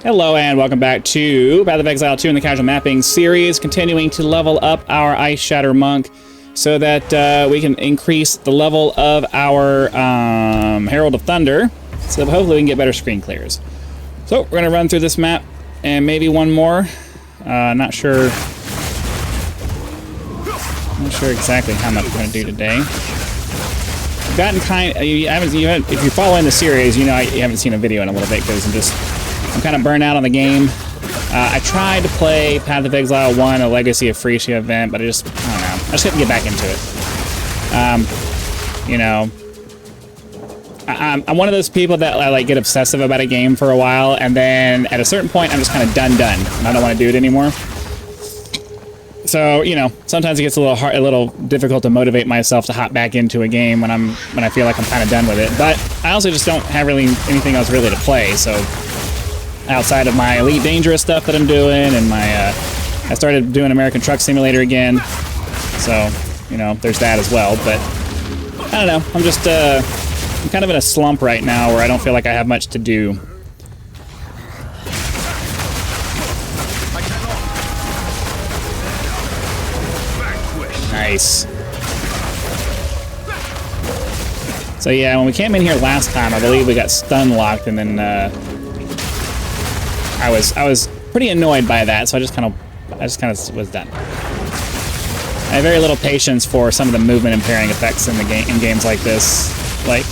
Hello and welcome back to Path of Exile 2 in the Casual Mapping series, continuing to level up our Ice Shatter Monk so that we can increase the level of our Herald of Thunder, so hopefully we can get better screen clears. So we're going to run through this map and maybe one more. Not sure exactly how much we're going to do today. I've gotten if you're following the series, you know you haven't seen a video in a little bit because I'm kind of burnt out on the game. I tried to play Path of Exile 1, a Legacy of Frisia event, but I don't know. I just couldn't get back into it. You know, I'm one of those people that like get obsessive about a game for a while, and then at a certain point, I'm just kind of done, and I don't want to do it anymore. So, you know, sometimes it gets a little difficult to motivate myself to hop back into a game when I feel like I'm kind of done with it. But I also just don't have really anything else really to play, so outside of my Elite Dangerous stuff that I'm doing, and I started doing American Truck Simulator again, so, you know, there's that as well. But I don't know, I'm just I'm kind of in a slump right now where I don't feel like I have much to do. Nice. So yeah, when we came in here last time, I believe we got stun locked, and then I was pretty annoyed by that, so I just kind of was done. I have very little patience for some of the movement impairing effects in games like this. Like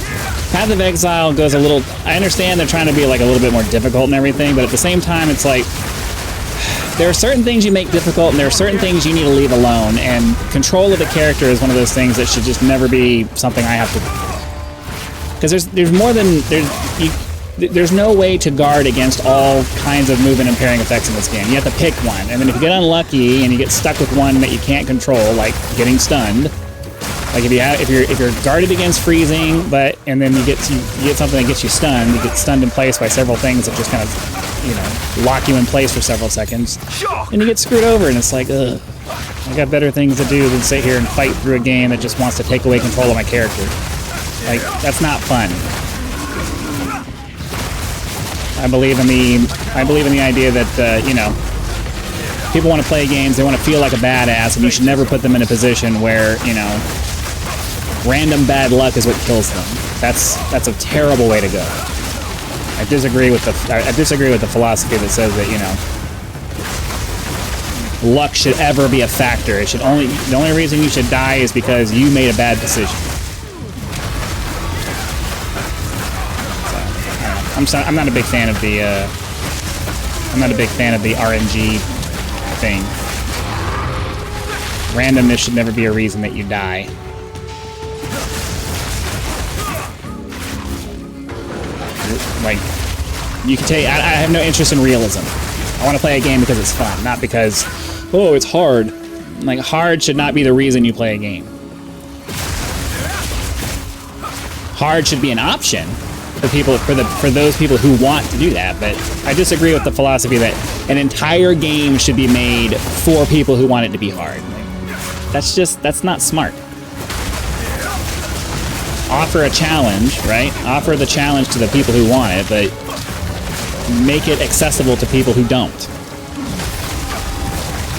Path of Exile goes a little. I understand they're trying to be like a little bit more difficult and everything, but at the same time, it's like there are certain things you make difficult, and there are certain things you need to leave alone. And control of the character is one of those things that should just never be something I have to. Because there's more than there's no way to guard against all kinds of movement impairing effects in this game. You have to pick one, and then if you get unlucky and you get stuck with one that you can't control, like getting stunned, like if you're guarded against freezing, and then you get something that gets you get stunned in place by several things that just kind of, you know, lock you in place for several seconds, and you get screwed over, and it's like, ugh, I got better things to do than sit here and fight through a game that just wants to take away control of my character. Like, that's not fun. I believe in the idea that, you know, people want to play games, they want to feel like a badass, and you should never put them in a position where, you know, random bad luck is what kills them. That's a terrible way to go. I disagree with the philosophy that says that, you know, luck should ever be a factor. The only reason you should die is because you made a bad decision. I'm not a big fan of the RNG thing. Randomness should never be a reason that you die. Like, you can I have no interest in realism. I want to play a game because it's fun, not because, oh, it's hard. Like, hard should not be the reason you play a game. Hard should be an option for those people who want to do that, but I disagree with the philosophy that an entire game should be made for people who want it to be hard. That's not smart. Offer a challenge, right? Offer the challenge to the people who want it, but make it accessible to people who don't.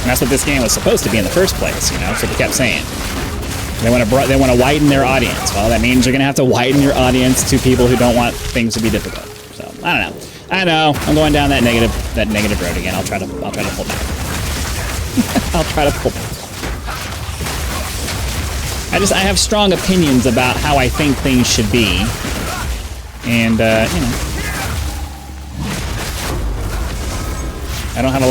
And that's what this game was supposed to be in the first place, you know, so they kept saying. They want to widen their audience. Well, that means you're going to have to widen your audience to people who don't want things to be difficult. So, I don't know. I know. I'm going down that negative road again. I'll try to pull back. I'll try to pull back. I have strong opinions about how I think things should be. And, you know, I don't have a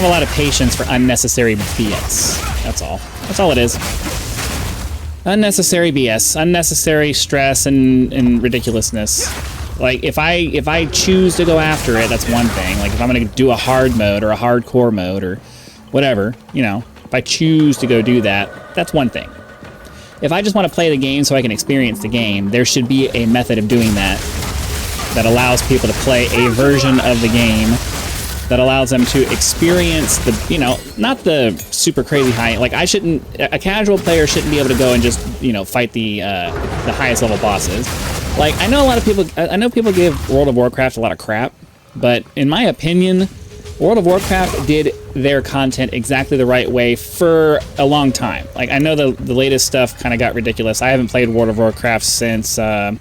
lot of patience for unnecessary BS. That's all. That's all it is. Unnecessary BS, unnecessary stress and ridiculousness. Like, if I choose to go after it, that's one thing. Like, if I'm gonna do a hard mode or a hardcore mode or whatever, you know, if I choose to go do that, that's one thing. If I just want to play the game so I can experience the game, there should be a method of doing that that allows people to play a version of the game that allows them to experience the, you know, not the super crazy high, like a casual player shouldn't be able to go and just, you know, fight the highest level bosses. Like, I know people give World of Warcraft a lot of crap, But in my opinion, World of Warcraft did their content exactly the right way for a long time. Like, I know the latest stuff kind of got ridiculous. I haven't played World of Warcraft since, I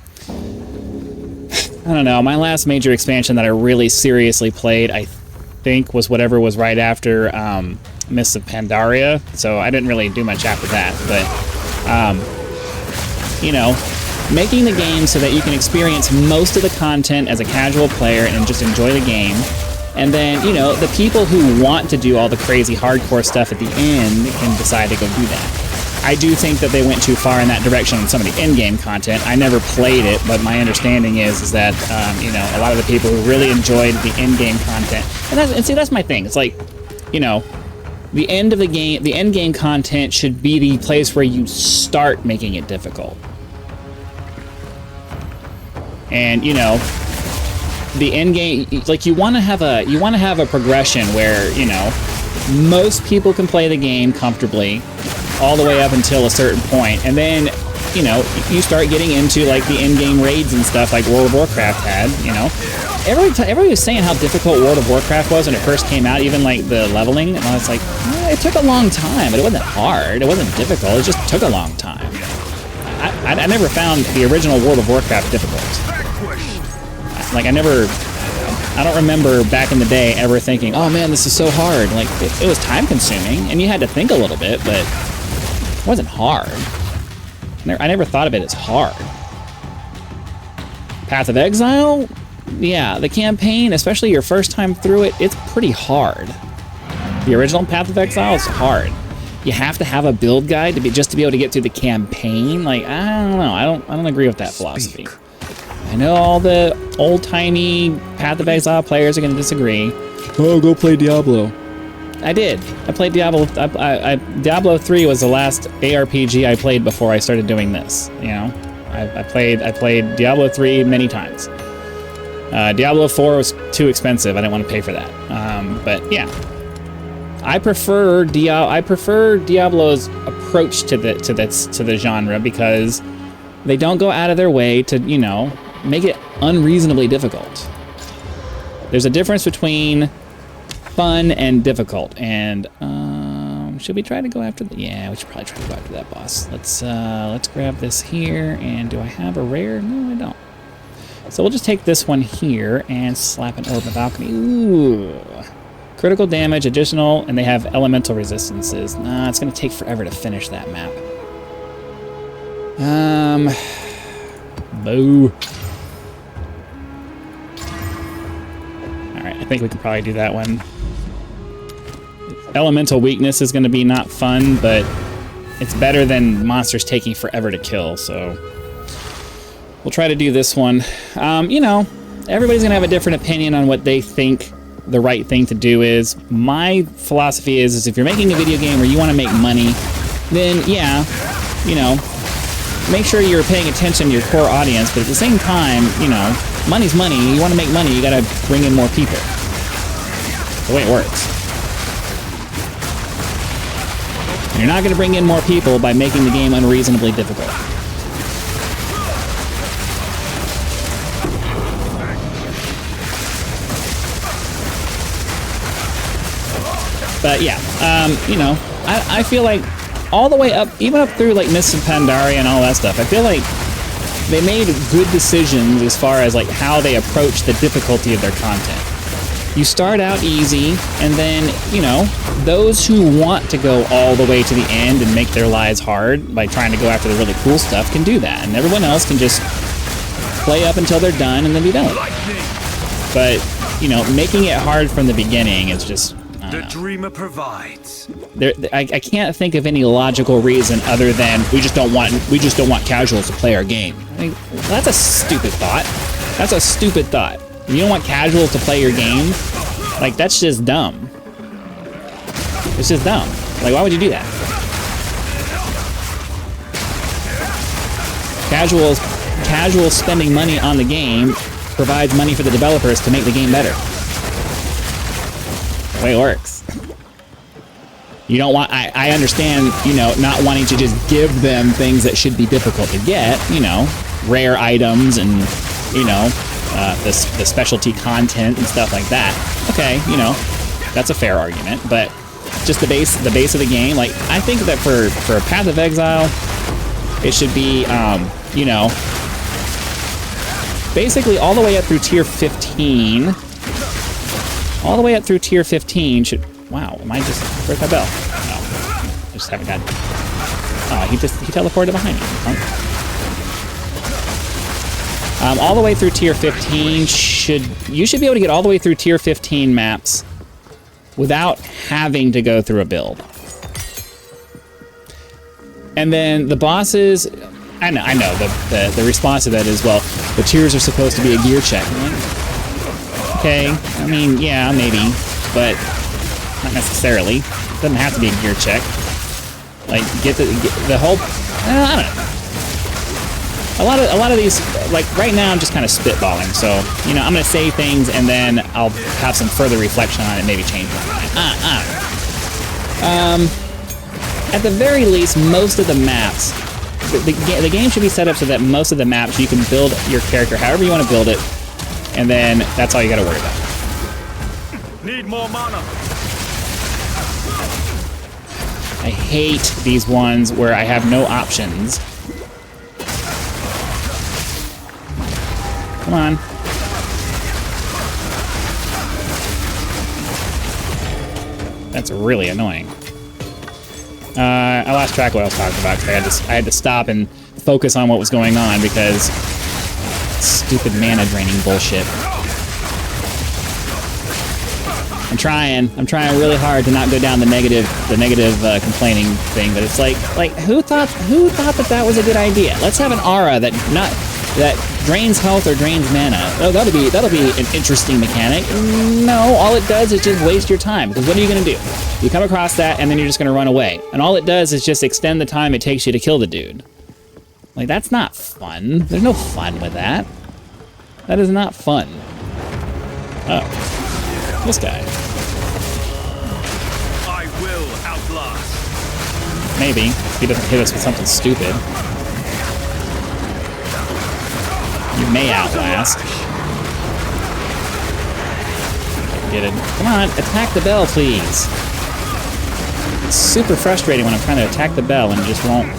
don't know, my last major expansion that I really seriously played, I think, was whatever was right after Mists of Pandaria. So I didn't really do much after that. But, you know, making the game so that you can experience most of the content as a casual player and just enjoy the game. And then, you know, the people who want to do all the crazy hardcore stuff at the end can decide to go do that. I do think that they went too far in that direction on some of the in-game content. I never played it, but my understanding is that, you know, a lot of the people who really enjoyed the in-game content, and see, that's my thing. It's like, you know, the end of the game, the end-game content should be the place where you start making it difficult. And, you know, the end game, like, you want to have a progression where, you know, most people can play the game comfortably all the way up until a certain point, and then, you know, you start getting into like the in-game raids and stuff like World of Warcraft had. You know, everybody was saying how difficult World of Warcraft was when it first came out, even like the leveling, and I was like, it took a long time, but it wasn't hard, it wasn't difficult, it just took a long time. I never found the original World of Warcraft difficult. Like, I don't remember back in the day ever thinking, oh man, this is so hard. Like, it was time consuming, and you had to think a little bit, but it wasn't hard. I never thought of it as hard. Path of Exile? Yeah, the campaign, especially your first time through it, it's pretty hard. The original Path of Exile is hard. You have to have a build guide to be able to get through the campaign. Like, I don't know. I don't agree with that philosophy. I know all the old-timey Path of Exile players are going to disagree. Oh, go play Diablo. I did. I played Diablo. Diablo 3 was the last ARPG I played before I started doing this. You know, I played Diablo 3 many times. Diablo 4 was too expensive. I didn't want to pay for that. But yeah, I prefer Diablo's approach to the genre, because they don't go out of their way to, you know, make it unreasonably difficult. There's a difference between fun and difficult, and should we try to go after the... Yeah, we should probably try to go after that boss. Let's grab this here, and do I have a rare? No, I don't. So we'll just take this one here and slap an orb of alchemy. Ooh. Critical damage, additional, and they have elemental resistances. Nah, it's gonna take forever to finish that map. Boo. Alright, I think we can probably do that one. Elemental weakness is going to be not fun, but it's better than monsters taking forever to kill, so we'll try to do this one. You know, everybody's going to have a different opinion on what they think the right thing to do is. My philosophy is if you're making a video game where you want to make money, then yeah, you know, make sure you're paying attention to your core audience, but at the same time, you know, money's money. You want to make money, you got to bring in more people. That's the way it works. And you're not going to bring in more people by making the game unreasonably difficult. But yeah, you know, I feel like all the way up, even up through like Mists of Pandaria and all that stuff, I feel like they made good decisions as far as like how they approach the difficulty of their content. You start out easy, and then, you know, those who want to go all the way to the end and make their lives hard by trying to go after the really cool stuff can do that, and everyone else can just play up until they're done and then be done. But, you know, making it hard from the beginning is just... The dreamer provides. I can't think of any logical reason other than we just don't want casuals to play our game. I mean, that's a stupid thought. That's a stupid thought. You don't want casuals to play your game? Like, that's just dumb. It's just dumb. Like, why would you do that? Casual spending money on the game provides money for the developers to make the game better. The way it works. You don't want... I understand, you know, not wanting to just give them things that should be difficult to get, you know, rare items and, you know, the specialty content and stuff like that. Okay, you know, that's a fair argument, but just the base of the game, like, I think that for Path of Exile, it should be, you know, basically all the way up through tier 15. All the way up through tier 15 should... Wow, am I just... Where's my bell? No, I just haven't got... Oh, he teleported behind me. Huh? All the way through tier 15 you should be able to get all the way through tier 15 maps without having to go through a build. And then the bosses... I know the response to that is, well, the tiers are supposed to be a gear check. Okay, I mean, yeah, maybe, but not necessarily. It doesn't have to be a gear check. Like, get the whole... I don't know. A lot of these, like, right now I'm just kind of spitballing, so, you know, I'm going to say things and then I'll have some further reflection on it, maybe change my mind. At the very least, most of the maps, the game should be set up so that most of the maps you can build your character however you want to build it, and then that's all you got to worry about. Need more mana. I hate these ones where I have no options. Come on. That's really annoying. I lost track of what I was talking about because I had to stop and focus on what was going on because stupid mana draining bullshit. I'm trying really hard to not go down the negative complaining thing, but it's like who thought that was a good idea? Let's have an aura that drains health or drains mana. Oh, that'll be an interesting mechanic. No, all it does is just waste your time, because what are you going to do? You come across that, and then you're just going to run away. And all it does is just extend the time it takes you to kill the dude. Like, that's not fun. There's no fun with that. That is not fun. Oh. This guy. I will outlast. Maybe. He doesn't hit us with something stupid. You may outlast. Get it. Come on, attack the bell, please. It's super frustrating when I'm trying to attack the bell and it just won't.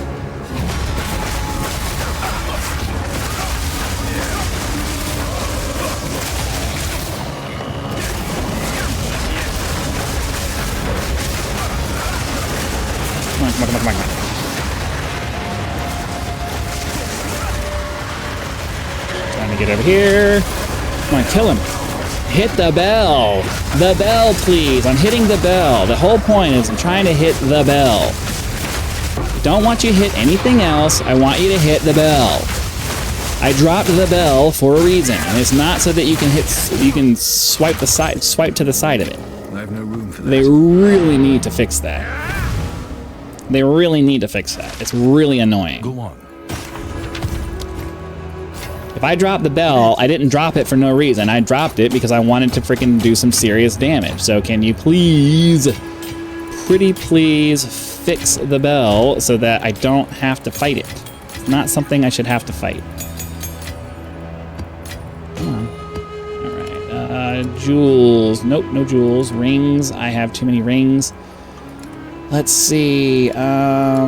Come on. Trying to get over here. Come on, kill him. Hit the bell. The bell, please. I'm hitting the bell. The whole point is I'm trying to hit the bell. I don't want you to hit anything else. I want you to hit the bell. I dropped the bell for a reason, and it's not so that you can swipe to the side of it. I have no room for that. They really need to fix that. They really need to fix that. It's really annoying. Go on. If I drop the bell, I didn't drop it for no reason. I dropped it because I wanted to freaking do some serious damage. So can you please, pretty please, fix the bell so that I don't have to fight it? It's not something I should have to fight. Come on. Alright, jewels. Nope, no jewels. Rings. I have too many rings. Let's see. Yeah,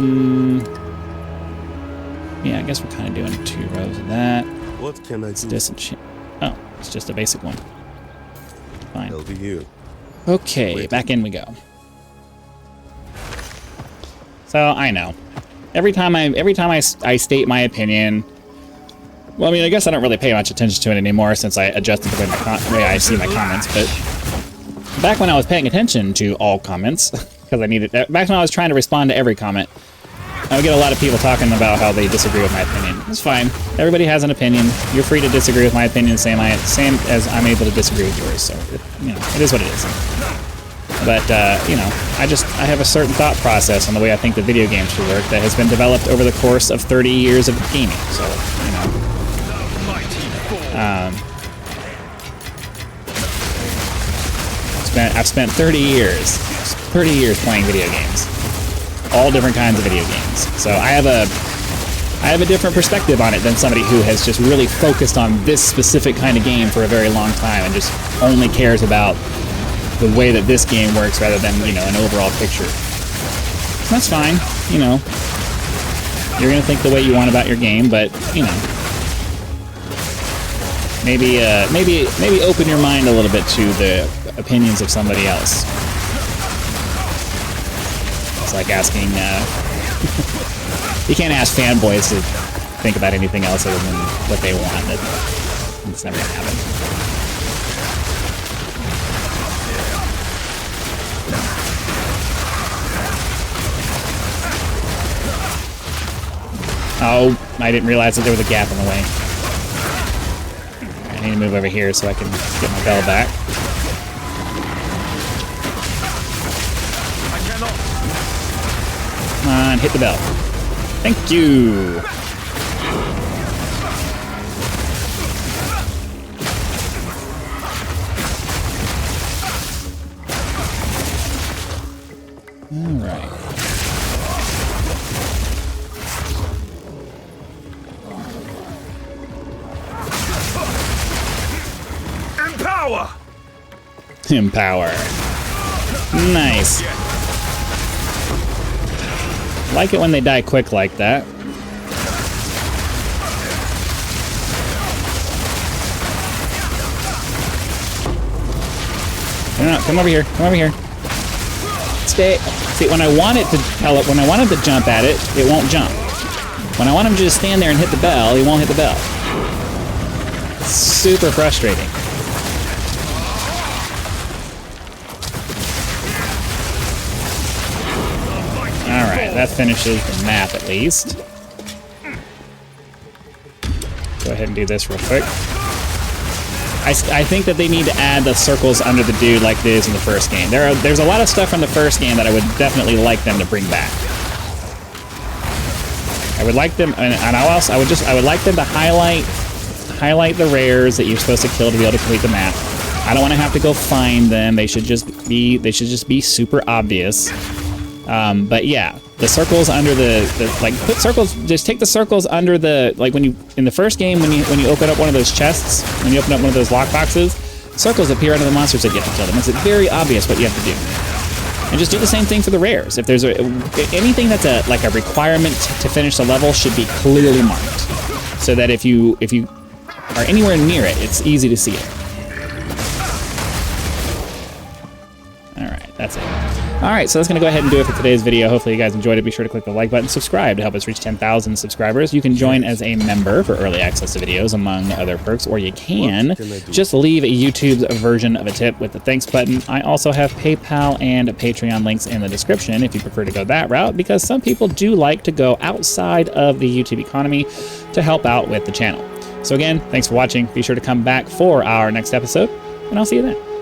I guess we're kind of doing 2 rows of that. What can I do? Oh, it's just a basic one. Fine. LVU. Okay, back in we go. So I know. Every time I state my opinion. Well, I mean, I guess I don't really pay much attention to it anymore since I adjusted the way I see my comments. But back when I was paying attention to all comments, because I needed. Back when I was trying to respond to every comment, I would get a lot of people talking about how they disagree with my opinion. It's fine. Everybody has an opinion. You're free to disagree with my opinion, same as I'm able to disagree with yours. So, you know, it is what it is. But, you know, I have a certain thought process on the way I think the video game should work that has been developed over the course of 30 years of gaming. So, you know. I've spent 30 years playing video games. All different kinds of video games. So I have I have a different perspective on it than somebody who has just really focused on this specific kind of game for a very long time and just only cares about the way that this game works rather than, you know, an overall picture. That's fine, you know. You're gonna think the way you want about your game, but, you know, maybe open your mind a little bit to the opinions of somebody else. It's like asking, you can't ask fanboys to think about anything else other than what they want. It's never gonna happen. Oh, I didn't realize that there was a gap in the way. I need to move over here so I can get my bell back. Come on, hit the bell. Thank you. All right. Empower! Empower. Nice. Like it when they die quick like that. No, come over here. Come over here. Stay. See, when I want it to tell it, when I want it to jump at it, it won't jump. When I want him to just stand there and hit the bell, he won't hit the bell. Super frustrating. Alright, that finishes the map at least. Go ahead and do this real quick. I think that they need to add the circles under the dude like they is in the first game. There's a lot of stuff from the first game that I would definitely like them to bring back. I would like them, and I would like them to highlight the rares that you're supposed to kill to be able to complete the map. I don't want to have to go find them. They should just be super obvious. But yeah, the circles under put circles, just take the circles under the, like when you, in the first game, when you open up one of those chests, when you open up one of those lock boxes, circles appear under the monsters that you have to kill. That makes it very obvious what you have to do. And just do the same thing for the rares. If there's anything that's like a requirement to finish the level should be clearly marked. So that if you are anywhere near it, it's easy to see it. Alright, that's it. Alright, so that's going to go ahead and do it for today's video. Hopefully you guys enjoyed it. Be sure to click the like button, subscribe to help us reach 10,000 subscribers. You can join as a member for early access to videos, among other perks, or you can just leave a YouTube version of a tip with the thanks button. I also have PayPal and Patreon links in the description if you prefer to go that route, because some people do like to go outside of the YouTube economy to help out with the channel. So again, thanks for watching. Be sure to come back for our next episode, and I'll see you then.